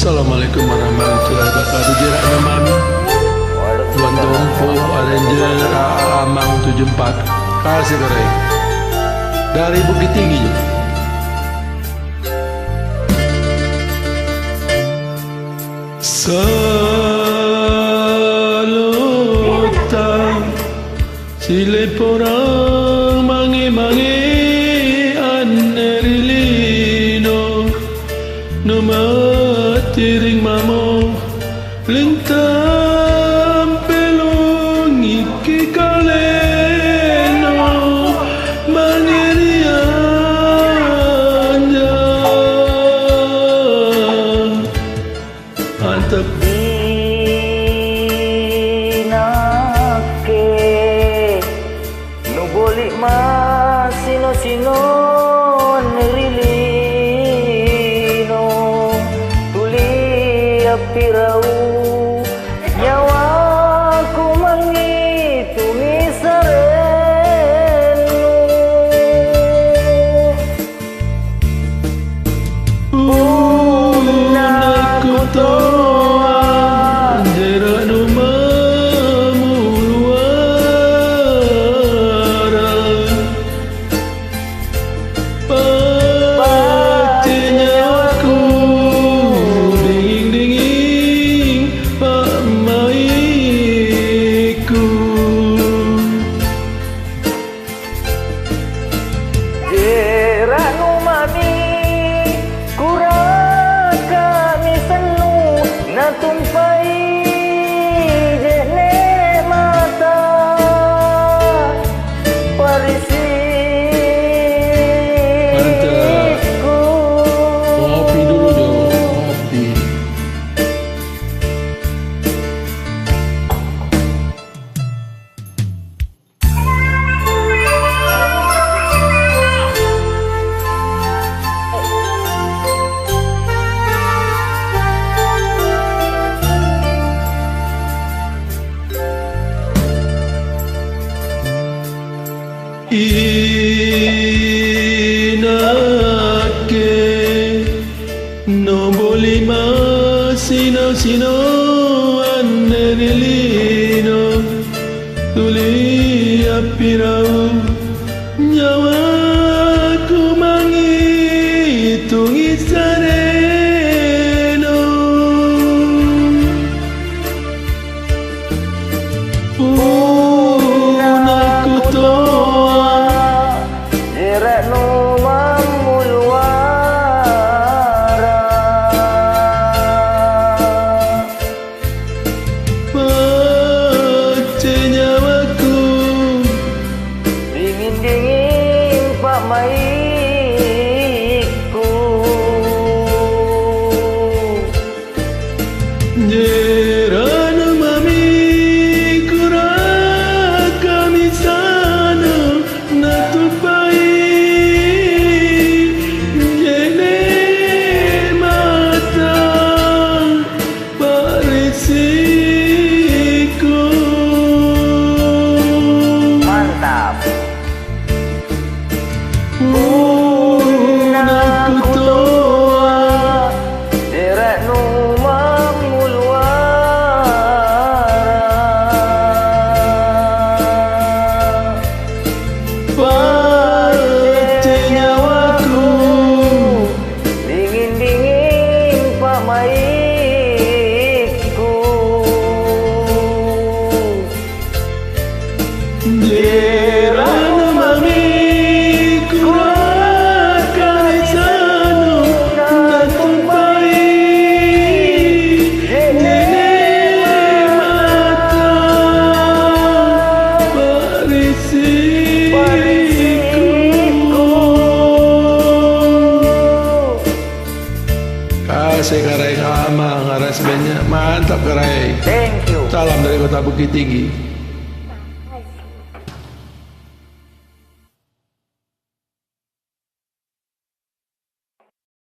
Assalamualaikum warahmatullahi wabarakatuh. Jerak Mami Tuan Tongpo Ranger Amang 74 Kasih Kerai dari Bukit Tinggi juga. Salutang sile porang mange-mange anerilino no matiring mamo lintam pelong iki kaleno manirian mantap dinake no bolik mas sino-sino nerilino tuli apirau nyawaku menghitungi sarenu punaku toa jerak no mamuluara patinya aku dingin-dingin pak maiku jerak no mami kuraka mi senu na tumpai jene mata parisiku kopi dulu dong, kopi. Inake no bolima sino anerilino tuli apirau nyawaku menghitungi sareno punaku toa jerak no mamuluara pace nyawaku dingin-dingin pak maiku jerak no mami kuraka mi sana na tupai jene mata parisiku mantap punaku toa jerak no mamuluara pace nyawaku dingin-dingin pak maiku jerak no mami kuraka mi sana na tupai jene mata parisiku. Kasih Kerai Amang, ngaras banyak, mantap Kerai. Thank you. Salam dari Kota Bukit Tinggi.